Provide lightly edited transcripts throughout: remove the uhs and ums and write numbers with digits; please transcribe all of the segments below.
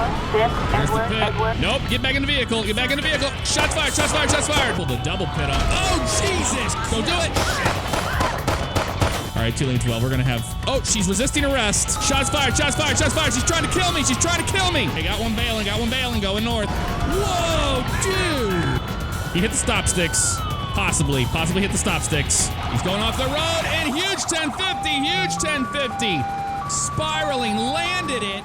the pit. Nope, get back in the vehicle. Get back in the vehicle. Shots fired, shots fired, shots fired. Pull the double pit up. Oh, Jesus. Don't do it. All right, 2 lane 12. We're going to have... Oh, she's resisting arrest. Shots fired, shots fired, shots fired. She's trying to kill me. She's trying to kill me. Hey, got one bailing, going north. Whoa, dude. He hit the stop sticks. Possibly hit the stop sticks. He's going off the road and huge 1050, huge 1050. Spiraling, landed it.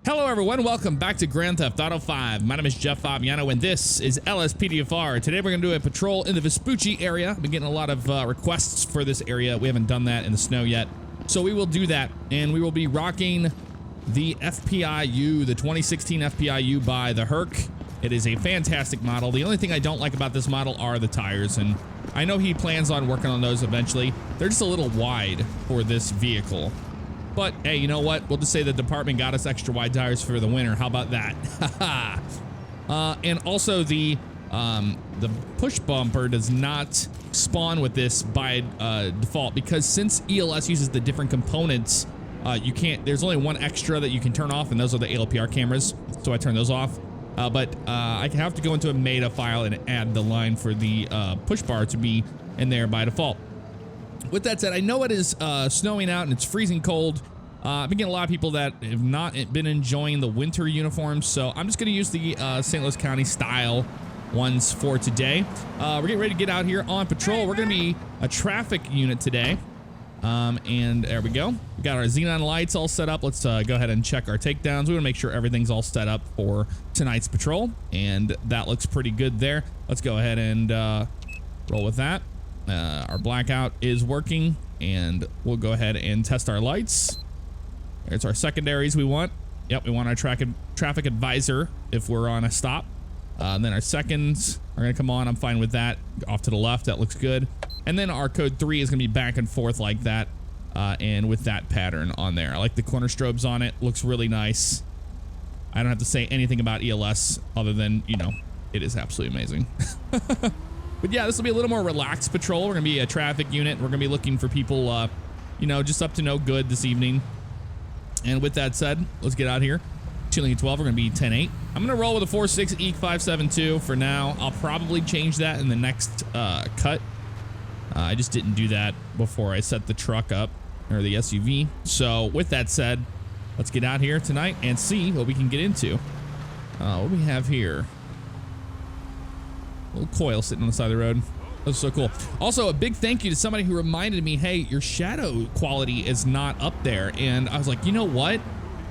Hello everyone, welcome back to Grand Theft Auto 5. My name is jfavignano and this is LSPDFR. Today we're gonna do a patrol in the Vespucci area. I've been getting a lot of requests for this area. We haven't done that in the snow yet. So we will do that, and we will be rocking the FPIU, the 2016 FPIU by the Herc. It is a fantastic model. The only thing I don't like about this model are the tires, and I know he plans on working on those eventually. They're just a little wide for this vehicle. But hey, you know what? We'll just say the department got us extra wide tires for the winter. How about that? And also the push bumper does not spawn with this by default, because since ELS uses the different components, you can't. There's only one extra that you can turn off, and those are the ALPR cameras. So I turn those off. But I have to go into a meta file and add the line for the push bar to be in there by default. With that said, I know it is snowing out and it's freezing cold. I've been getting a lot of people that have not been enjoying the winter uniforms, so I'm just going to use the St. Louis County style ones for today. We're getting ready to get out here on patrol. We're going to be a traffic unit today. And there we go. We got our xenon lights all set up. Let's go ahead and check our takedowns. We want to make sure everything's all set up for tonight's patrol, and that looks pretty good there. Let's go ahead and roll with that. Our blackout is working, and we'll go ahead and test our lights. There's our secondaries we want. Yep, we want our traffic advisor if we're on a stop. Then our seconds are going to come on. I'm fine with that. Off to the left, that looks good. And then our code 3 is going to be back and forth like that, and with that pattern on there. I like the corner strobes on it. Looks really nice. I don't have to say anything about ELS other than, you know, it is absolutely amazing. But yeah, this will be a little more relaxed patrol. We're going to be a traffic unit. We're going to be looking for people, you know, just up to no good this evening. And with that said, let's get out here. 2 lane 12, we're going to be 10-8. I'm going to roll with a 4.6 EEC572 for now. I'll probably change that in the next cut. I just didn't do that before I set the truck up, or the SUV. So with that said, let's get out here tonight and see what we can get into. What do we have here? A little coil sitting on the side of the road. That's so cool. Also, a big thank you to somebody who reminded me, hey, your shadow quality is not up there. And I was like, you know what?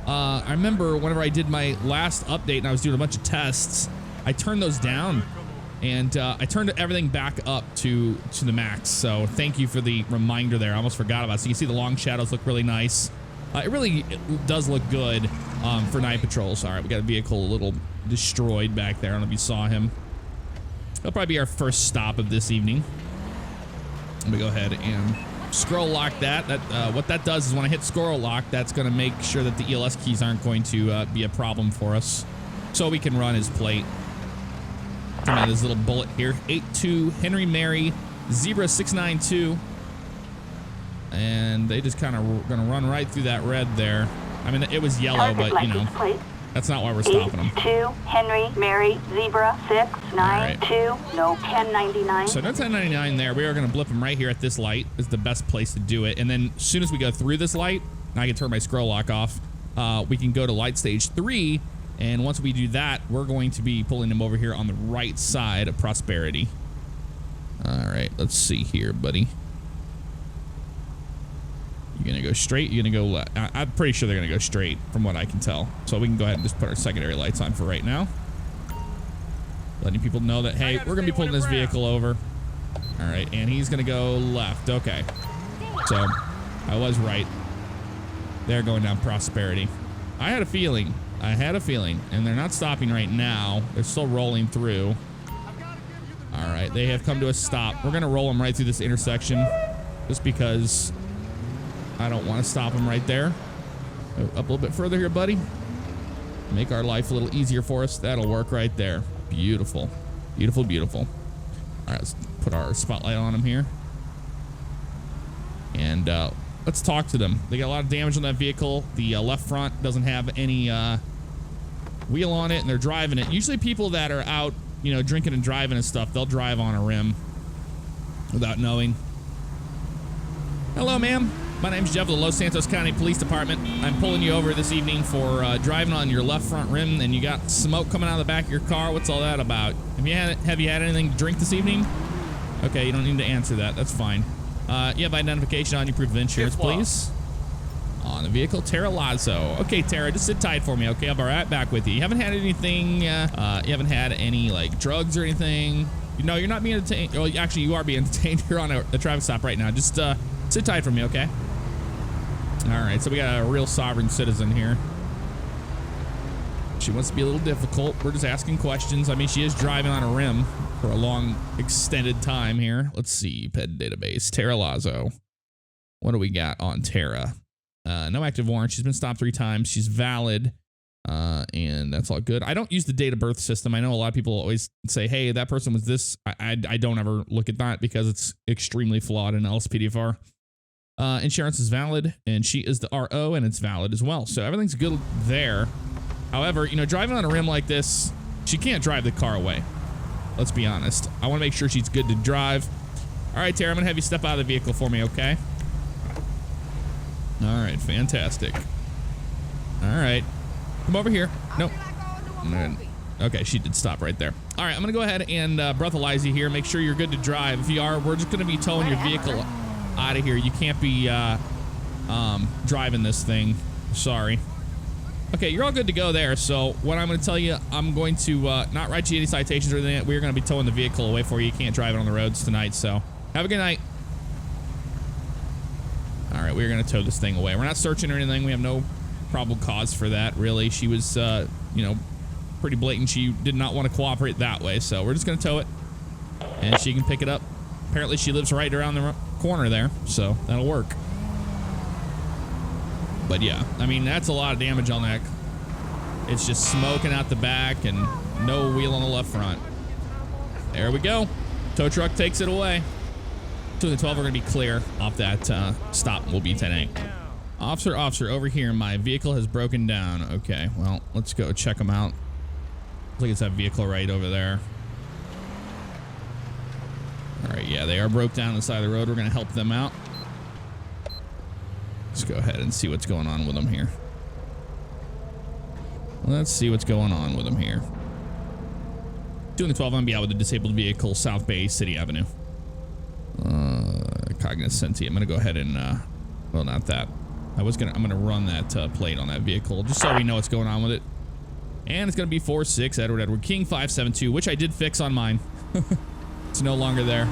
I remember whenever I did my last update and I was doing a bunch of tests, I turned those down. And I turned everything back up to the max. So thank you for the reminder there. I almost forgot about it. So you can see the long shadows look really nice. It does look good for night patrols. All right, we got a vehicle a little destroyed back there. I don't know if you saw him. That'll probably be our first stop of this evening. Let me go ahead and scroll lock that. What that does is when I hit scroll lock, that's going to make sure that the ELS keys aren't going to be a problem for us. So we can run his plate. Come out this little bullet here. 82 Henry Mary Zebra 692. And they just kind of gonna run right through that red there. I mean, it was yellow, but you know, that's not why we're stopping them. 82 Henry Mary Zebra 692. Right. No 1099. So no 1099 there. We are gonna blip them right here at this light. Is the best place to do it. And then as soon as we go through this light, I can turn my scroll lock off. We can go to light stage 3. And once we do that, we're going to be pulling him over here on the right side of Prosperity. All right, let's see here, buddy. You gonna go straight? You gonna go left? I'm pretty sure they're gonna go straight from what I can tell. So we can go ahead and just put our secondary lights on for right now. Letting people know that, hey, we're gonna be pulling this vehicle over. All right, and he's gonna go left. Okay. So I was right. They're going down Prosperity. I had a feeling, and they're not stopping right now. They're still rolling through. All right, they have come to a stop. We're gonna roll them right through this intersection just because I don't want to stop them right there. Go up a little bit further here, buddy. Make our life a little easier for us. That'll work right there. Beautiful, beautiful, beautiful. All right, let's put our spotlight on them here. And let's talk to them. They got a lot of damage on that vehicle. The left front doesn't have any wheel on it and they're driving it. Usually people that are out, you know, drinking and driving and stuff, they'll drive on a rim without knowing. Hello, ma'am. My name's Jeff of the Los Santos County Police Department. I'm pulling you over this evening for driving on your left front rim and you got smoke coming out of the back of your car. What's all that about? Have you had anything to drink this evening? Okay, you don't need to answer that. That's fine. You have identification on your proof of insurance, please. On the vehicle, Tara Lazo. Okay, Tara, just sit tight for me, okay? I'll be right back with you. You haven't had anything, you haven't had any, like, drugs or anything? No, you're not being detained. Well, actually, you are being detained. You're on a traffic stop right now. Just sit tight for me, okay? All right, so we got a real sovereign citizen here. She wants to be a little difficult. We're just asking questions. I mean, she is driving on a rim for a long, extended time here. Let's see, ped database, Tara Lazo. What do we got on Tara? No active warrant. She's been stopped 3 times. She's valid, and that's all good. I don't use the date of birth system. I know a lot of people always say, hey, that person was this. I don't ever look at that because it's extremely flawed in LSPDFR. Insurance is valid, and she is the RO, and it's valid as well. So everything's good there. However, you know, driving on a rim like this, she can't drive the car away. Let's be honest. I want to make sure she's good to drive. All right, Tara, I'm going to have you step out of the vehicle for me, okay? All right, fantastic. All right. Come over here. Nope. Okay, she did stop right there. All right, I'm going to go ahead and breathalyze you here. Make sure you're good to drive. If you are, we're just going to be towing your vehicle out of here. You can't be driving this thing. Sorry. Okay, you're all good to go there. So what I'm going to tell you, I'm going to not write you any citations or anything. We're going to be towing the vehicle away for you. You can't drive it on the roads tonight. So have a good night. All right, we're going to tow this thing away. We're not searching or anything. We have no probable cause for that, really. She was, you know, pretty blatant. She did not want to cooperate that way. So we're just going to tow it, and she can pick it up. Apparently, she lives right around the corner there, so that'll work. But yeah, I mean, that's a lot of damage on that. It's just smoking out the back and no wheel on the left front. There we go. Tow truck takes it away. 2 and 12 are going to be clear off that stop. We'll be 10-8. Officer, over here. My vehicle has broken down. Okay, well, let's go check them out. Looks like it's that vehicle right over there. All right, yeah, they are broke down on the side of the road. We're going to help them out. Let's go ahead and see what's going on with them here. Let's see what's going on with them here. 2 and 12, I'm going to be out with a disabled vehicle, South Bay City Avenue. Cognoscenti. I'm going to go ahead and, well, not that. I'm going to run that plate on that vehicle just so we know what's going on with it. And it's going to be 46 Edward King 572, which I did fix on mine. It's no longer there.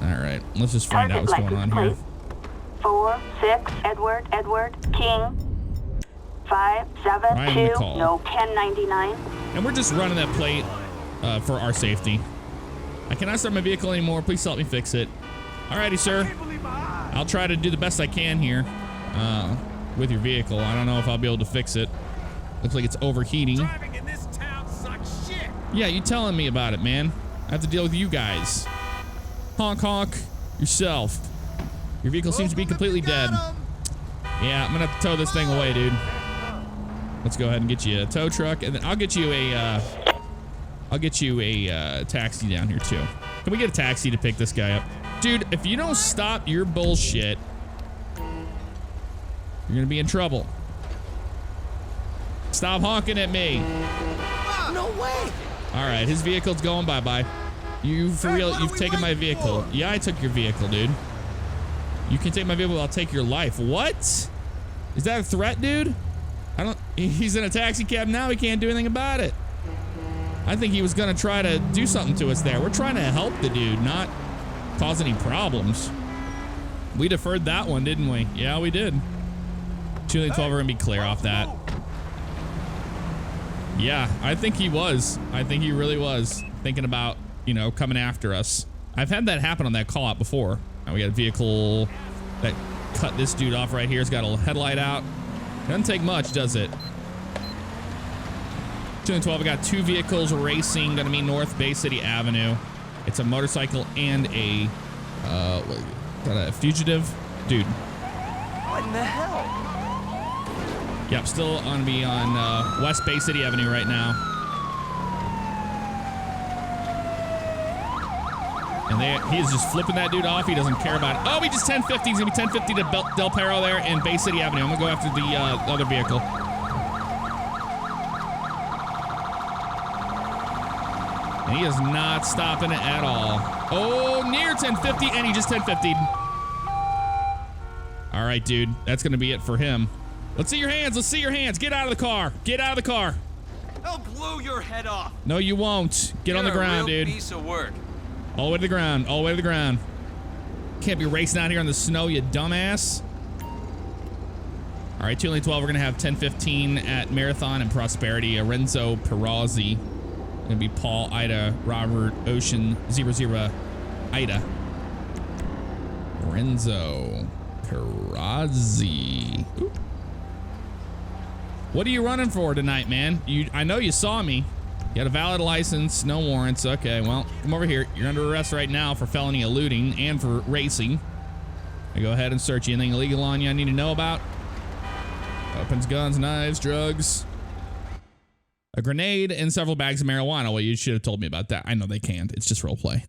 All right, let's just find out what's going on here. 46 Edward King 572 no 1099. And we're just running that plate for our safety. I cannot start my vehicle anymore. Please help me fix it. Alrighty, sir. I'll try to do the best I can here with your vehicle. I don't know if I'll be able to fix it. Looks like it's overheating. Driving in this town sucks shit. Yeah, you telling me about it, man. I have to deal with you guys. Honk honk yourself. Your vehicle seems to be completely dead. Yeah, I'm gonna have to tow this thing away, dude. Let's go ahead and get you a tow truck, and then I'll get you a taxi down here too. Can we get a taxi to pick this guy up? Dude, if you don't stop your bullshit, you're gonna be in trouble. Stop honking at me. No way. All right, his vehicle's going bye-bye. You, for real, you've taken my vehicle. Yeah, I took your vehicle, dude. You can take my vehicle, I'll take your life. What? Is that a threat, dude? He's in a taxi cab now, he can't do anything about it. I think he was gonna try to do something to us there. We're trying to help the dude, not cause any problems. We deferred that one, didn't we? Yeah, we did. 2 and 12 are gonna be clear off that. Yeah, I think he was. I think he really was thinking about, you know, coming after us. I've had that happen on that call out before. Now we got a vehicle that cut this dude off right here. It's got a headlight out. Doesn't take much, does it? 2 and 12, we got 2 vehicles racing, gonna be North Bay City Avenue. It's a motorcycle and a fugitive. Dude. What in the hell? Yep, still on be on West Bay City Avenue right now. And he is just flipping that dude off. He doesn't care about it. Oh, he just 1050. He's going to be 1050 to Del Perro there in Bay City Avenue. I'm going to go after the other vehicle. And he is not stopping it at all. Oh, near 1050, and he just 1050'd. All right, dude. That's going to be it for him. Let's see your hands. Let's see your hands. Get out of the car. Get out of the car. I'll blow your head off. No, you won't. Get on the ground, dude. Piece of work. All the way to the ground. All the way to the ground. Can't be racing out here in the snow, you dumbass. All right, 212. We're going to have 1015 at Marathon and Prosperity. Renzo Perazzi. Going to be Paul, Ida, Robert, Ocean, 00, Ida. Renzo Perazzi. Oop. What are you running for tonight, man? I know you saw me. You had a valid license, no warrants. Okay, well, come over here. You're under arrest right now for felony eluding and for racing. I go ahead and search you. Anything illegal on you I need to know about? Weapons, guns, knives, drugs. A grenade and several bags of marijuana. Well, you should have told me about that. I know they can't. It's just roleplay.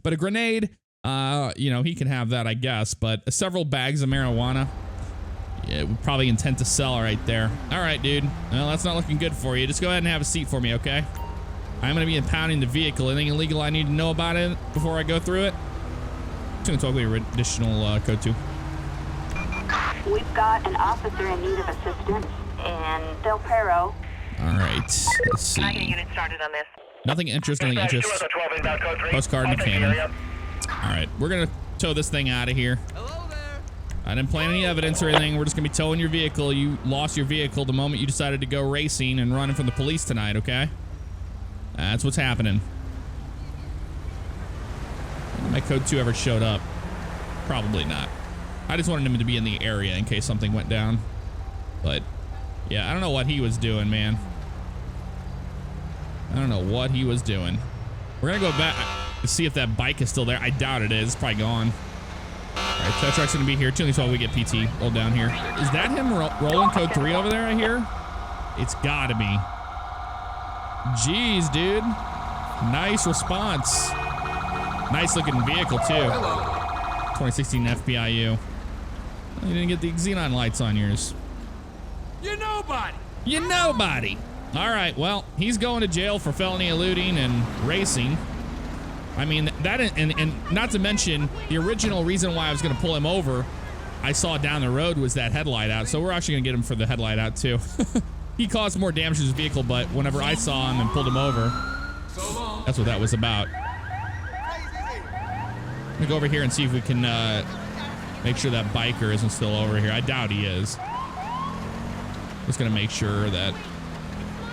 But a grenade, you know, he can have that, I guess. But several bags of marijuana. Yeah, we probably intend to sell right there. All right, dude. Well, that's not looking good for you. Just go ahead and have a seat for me, okay? I'm going to be impounding the vehicle. Anything illegal I need to know about it before I go through it? It's going to talk about additional code 2. We've got an officer in need of assistance in Del Perro. All right. Let's see. Can I get a unit started on this? Nothing interest, nothing interest. Postcard and a cannon. All right. We're going to tow this thing out of here. Hello there. I didn't plan any evidence or anything. We're just going to be towing your vehicle. You lost your vehicle the moment you decided to go racing and running from the police tonight, okay? That's what's happening. My code 2 ever showed up? Probably not. I just wanted him to be in the area in case something went down. But, yeah, I don't know what he was doing, man. I don't know what he was doing. We're going to go back to see if that bike is still there. I doubt it is. It's probably gone. All right, tow truck's going to be here. Too while we get PT rolled down here. Is that him rolling code 3 over there, I hear? It's got to be. Jeez, dude. Nice response. Nice looking vehicle, too. Hello. 2016 FPIU. You didn't get the xenon lights on yours. You're nobody. You nobody. All right, well, he's going to jail for felony eluding and racing. I mean, that and not to mention the original reason why I was going to pull him over, I saw down the road was that headlight out. So we're actually going to get him for the headlight out too. He caused more damage to his vehicle, but whenever I saw him and pulled him over, that's what that was about. I'm going to go over here and see if we can make sure that biker isn't still over here. I doubt he is. Just going to make sure that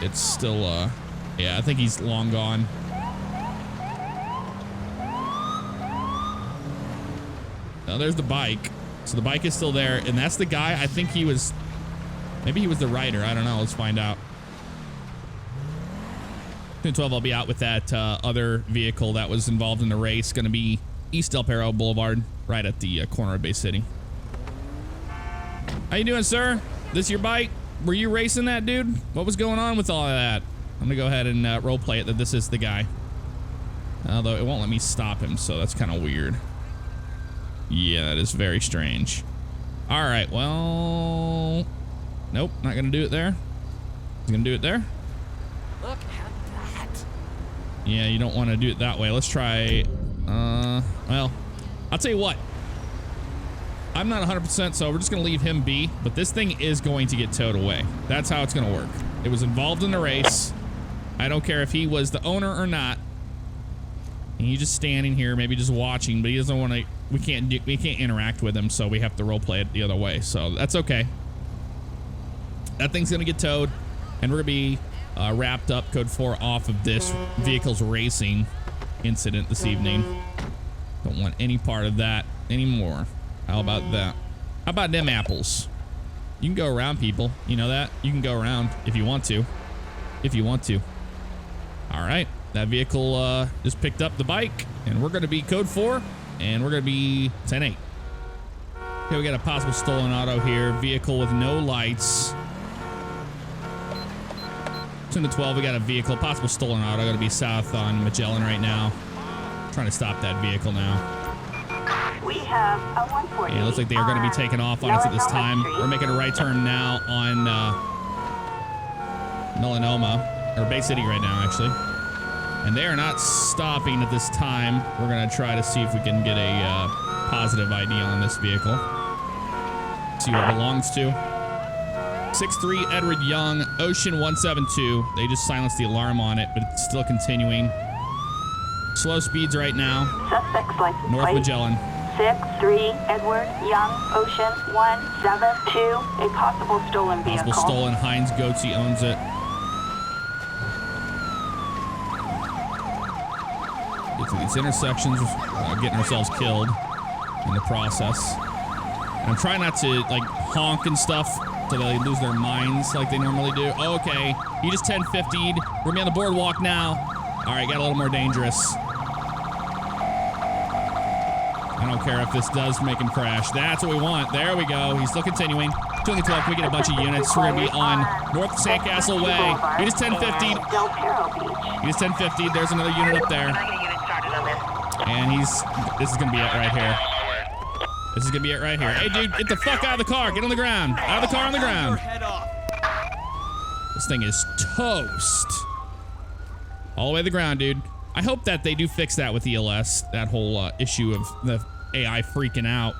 it's still, yeah, I think he's long gone. Now there's the bike. So the bike is still there, and that's the guy. I think he was, maybe he was the rider. I don't know. Let's find out. 212, I'll be out with that other vehicle that was involved in the race. Going to be East Del Perro Boulevard, right at the corner of Bay City. How you doing, sir? This your bike? Were you racing that, dude? What was going on with all of that? I'm going to go ahead and role play it that this is the guy. Although it won't let me stop him, so that's kind of weird. Yeah, that is very strange. All right, well... Nope, not going to do it there. He's going to do it there. Look at that. Yeah, you don't want to do it that way. Let's try... well, I'll tell you what. I'm not 100%, so we're just going to leave him be. But this thing is going to get towed away. That's how it's going to work. It was involved in the race. I don't care if he was the owner or not. And he's just standing here, maybe just watching, but he doesn't want to... We can't interact with him, so we have to role play it the other way. So that's okay. That thing's going to get towed, and we're going to be wrapped up code 4 off of this vehicle's racing incident this evening. Don't want any part of that anymore. How about that? How about them apples? You can go around, people. You know that? You can go around if you want to. If you want to. All right. That vehicle just picked up the bike, and we're going to be code 4, and we're going to be 10-8. Okay, we got a possible stolen auto here. Vehicle with no lights. Between the 12, we got a vehicle, possible stolen auto. Going to be south on Magellan right now. Trying to stop that vehicle now. We have a 140. Yeah, it looks like they are going to be taking off on us at this time. We're making a right turn now on Melanoma, or Bay City right now, actually. And they are not stopping at this time. We're going to try to see if we can get a positive ID on this vehicle. See what it belongs to. 6'3", Edward Young, Ocean 172. They just silenced the alarm on it, but it's still continuing. Slow speeds right now. Suspect's license North plate. Magellan. 6'3", Edward Young, Ocean 172. A possible stolen vehicle. Possible stolen. Heinz Goatsy owns it. Get through these intersections, getting ourselves killed in the process. And I'm trying not to like honk and stuff so they lose their minds like they normally do. Oh, okay, he just 1050'd. We're gonna be on the boardwalk now. All right, got a little more dangerous. I don't care if this does make him crash. That's what we want. There we go. He's still continuing. 212, we get a bunch of units. We're gonna be on North Sandcastle Way. He just 1050'd. He just 1050'd. There's another unit up there. And this is gonna be it right here. This is gonna be it right here. Hey, dude, get the fuck out of the car. Get on the ground. Out of the car, on the ground. This thing is toast. All the way to the ground, dude. I hope that they do fix that with ELS, that whole issue of the AI freaking out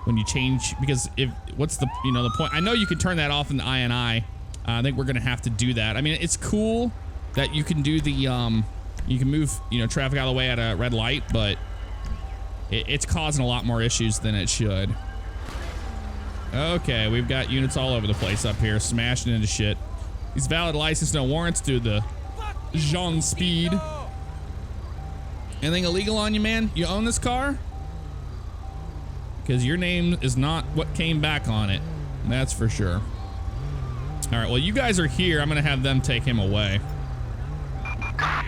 when you change, because what's the, the point? I know you can turn that off in the INI. I think we're gonna have to do that. I mean, it's cool that you can do the, you can move, traffic out of the way at a red light, but it's causing a lot more issues than it should. Okay, we've got units all over the place up here, smashing into shit. These valid license, no warrants through the Jean Speed. Anything illegal on you, man? You own this car? Because your name is not what came back on it. That's for sure. All right, well, you guys are here. I'm going to have them take him away.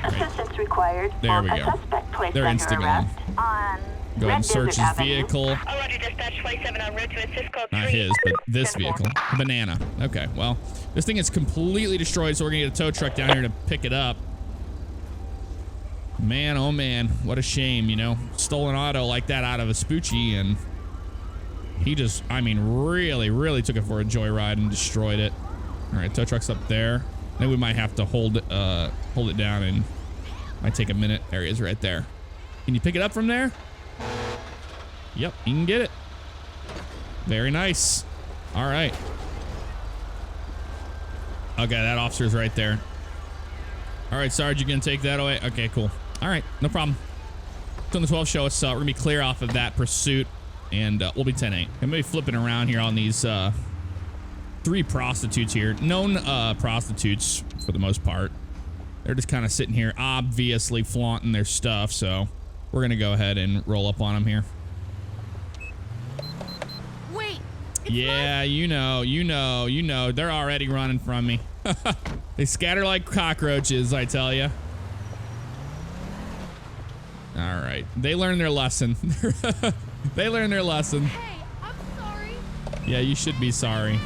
Assistance required. There we go. Suspect placed They're under instigating. arrest on Go ahead and search his Avenue. vehicle. Roger, dispatch 27 en route to assist code 3. Not his, but this vehicle. A banana. Okay, well, this thing is completely destroyed, so we're going to get a tow truck down here to pick it up. Man, oh man, what a shame, Stolen auto like that out of Vespucci, and he just, really, really took it for a joyride and destroyed it. All right, tow truck's up there. Then we might have to hold it down, and might take a minute. There he is right there. Can you pick it up from there? Yep, you can get it. Very nice. All right. Okay, that officer's right there. All right, Sarge, you gonna take that away? Okay, cool. All right, no problem. It's on the 12 show us. We're gonna be clear off of that pursuit, and we'll be 10-8. I'm gonna be flipping around here on these 3 prostitutes here. Known prostitutes for the most part. They're just kind of sitting here, obviously flaunting their stuff. So we're gonna go ahead and roll up on them here. Wait. Yeah, you know. They're already running from me. They scatter like cockroaches, I tell you. All right, they learned their lesson. They learned their lesson. Hey, I'm sorry. Yeah, you should be sorry.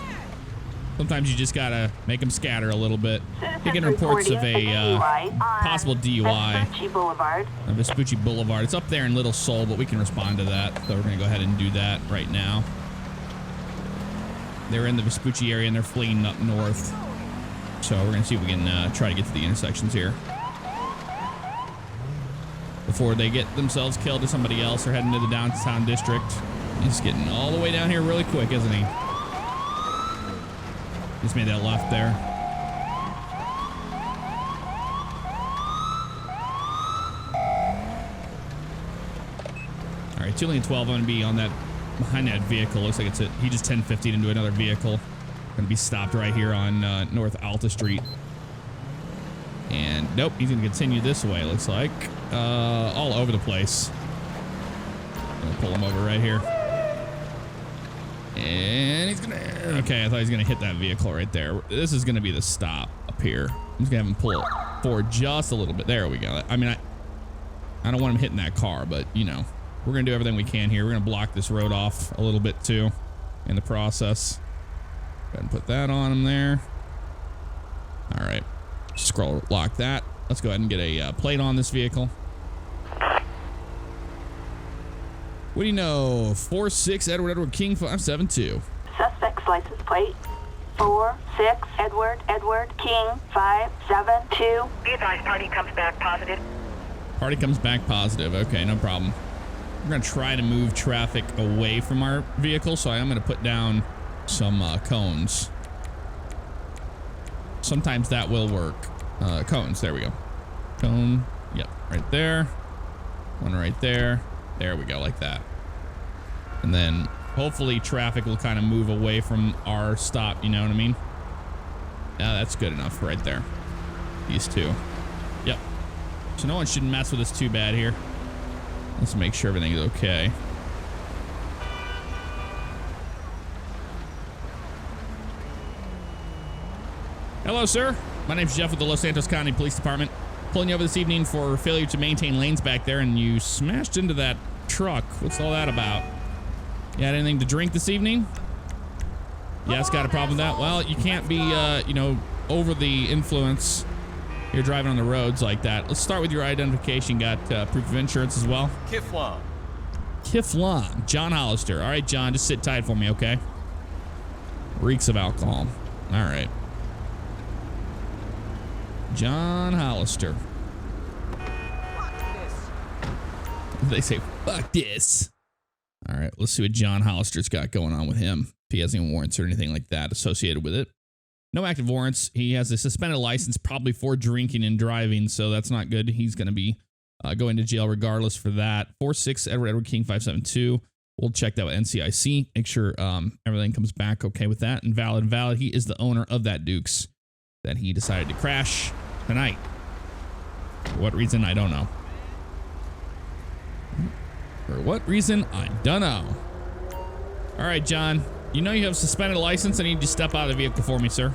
Sometimes you just gotta make them scatter a little bit. Taking reports of a possible DUI. Vespucci Boulevard. Vespucci Boulevard. It's up there in Little Seoul, but we can respond to that. So we're gonna go ahead and do that right now. They're in the Vespucci area and they're fleeing up north. So we're gonna see if we can try to get to the intersections here before they get themselves killed to somebody else. They're heading to the downtown district. He's getting all the way down here really quick, isn't he? Just made that left there. All right, 2 lane 12. I'm gonna be on that, behind that vehicle. Looks like it's he just 1050'd into another vehicle. Gonna be stopped right here on North Alta Street. And nope, he's gonna continue this way. Looks like all over the place. Gonna pull him over right here. And he's gonna, okay, I thought he was gonna hit that vehicle right there. This is gonna be the stop up here. I'm just gonna have him pull it forward just a little bit. There we go. I mean, I don't want him hitting that car, but we're gonna do everything we can here. We're gonna block this road off a little bit too in the process. Go ahead and put that on him there. All right. scroll lock that. Let's go ahead and get a plate on this vehicle. What do you know? 46 Edward King 572. Suspect's license plate 46 Edward King 572. Be advised, party comes back positive. Party comes back positive. Okay, no problem. We're going to try to move traffic away from our vehicle, so I am going to put down some cones. Sometimes that will work. Cones, there we go. Cone, yep, right there. One right there. There we go, like that. And then hopefully traffic will kind of move away from our stop, you know what I mean? Yeah, that's good enough right there. These two. Yep. So no one should mess with us too bad here. Let's make sure everything is okay. Hello, sir. My name's Jeff with the Los Santos County Police Department. Pulling you over this evening for failure to maintain lanes back there, and you smashed into that truck. What's all that about? You had anything to drink this evening? Yes, got a problem with that? Well, you can't be, you know, over the influence. You're driving on the roads like that. Let's start with your identification. Got proof of insurance as well? Kiflon. Kiflon. John Hollister. All right, John, just sit tight for me, okay? Reeks of alcohol. All right. John Hollister. Fuck this. They say, fuck this. All right, let's see what John Hollister's got going on with him. If he has any warrants or anything like that associated with it. No active warrants. He has a suspended license probably for drinking and driving, so that's not good. He's going to be going to jail regardless for that. 46 Edward King 572. We'll check that with NCIC. Make sure everything comes back okay with that. And valid. He is the owner of that Dukes that he decided to crash tonight. For what reason, I don't know. For what reason, I don't know. All right, John. You know you have suspended license. I need you to step out of the vehicle for me, sir.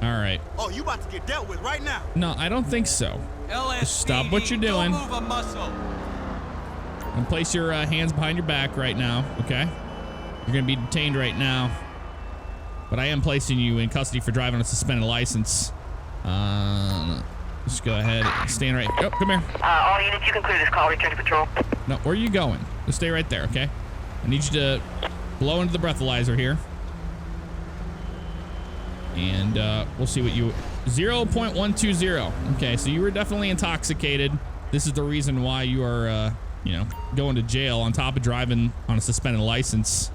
All right. Oh, you about to get dealt with right now. No, I don't think so. LSPD, Stop what you're doing. Don't move a muscle. And place your hands behind your back right now, okay? You're going to be detained right now. But I am placing you in custody for driving on a suspended license. Just go ahead and stand right. Oh, come here. All units, you can clear this call. Return to patrol. No, where are you going? Just stay right there, okay? I need you to blow into the breathalyzer here. And we'll see what you... 0.120. Okay, so you were definitely intoxicated. This is the reason why you are, you know, going to jail on top of driving on a suspended license.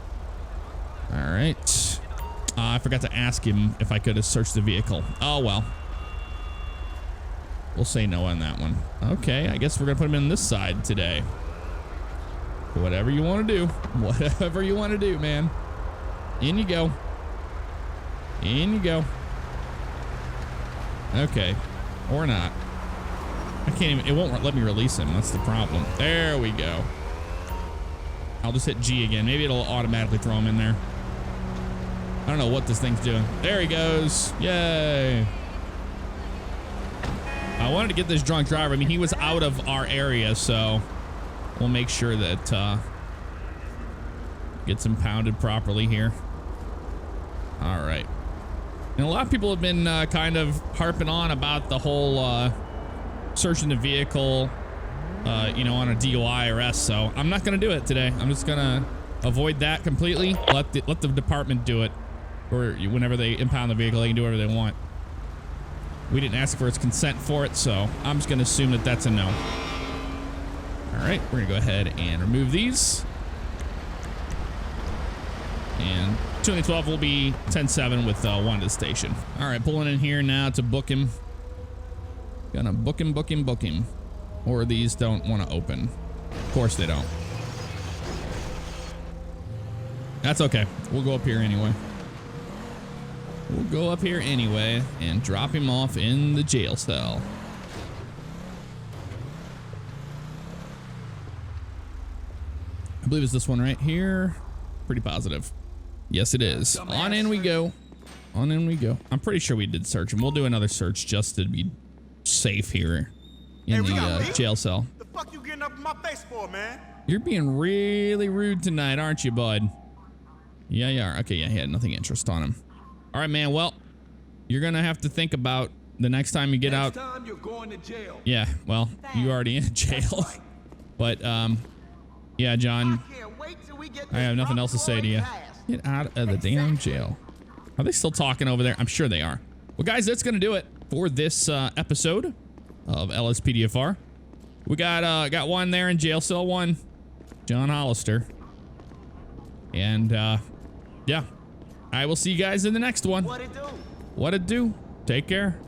All right. I forgot to ask him if I could have searched the vehicle. Oh, well. We'll say no on that one. Okay, I guess we're going to put him in this side today. Whatever you want to do. Whatever you want to do, man. In you go. In you go. Okay. Or not. I can't even... It won't let me release him. That's the problem. There we go. I'll just hit G again. Maybe it'll automatically throw him in there. I don't know what this thing's doing. There he goes. Yay. I wanted to get this drunk driver. I mean, he was out of our area, so we'll make sure that gets impounded properly here. All right. And a lot of people have been kind of harping on about the whole searching the vehicle, you know, on a DUI arrest. So I'm not going to do it today. I'm just going to avoid that completely. Let the department do it. Or whenever they impound the vehicle, they can do whatever they want. We didn't ask for its consent for it, so I'm just going to assume that that's a no. All right, we're going to go ahead and remove these. And 212 will be 10-7 with one to the station. All right, pulling in here now to book him. Gonna book him. Or these don't want to open. Of course they don't. That's okay. We'll go up here anyway. We'll go up here anyway and drop him off in the jail cell. I believe it's this one right here. Pretty positive. Yes, it is. On in we go. On in we go. I'm pretty sure we did search him. We'll do another search just to be safe here in the jail cell. The fuck you getting up in my face for, man? You're being really rude tonight, aren't you, bud? Yeah, you are. Okay, yeah, he had nothing interest on him. All right, man. Well, you're gonna have to think about the next time you get out. Time you're going to jail. Yeah, well, you already in jail. But yeah, John, I have nothing else to say to you. Get out of the damn jail. Are they still talking over there? I'm sure they are. Well, guys, that's gonna do it for this episode of LSPDFR. We got one there in jail cell 1, John Hollister. And yeah, I will see you guys in the next one. What it do? Take care.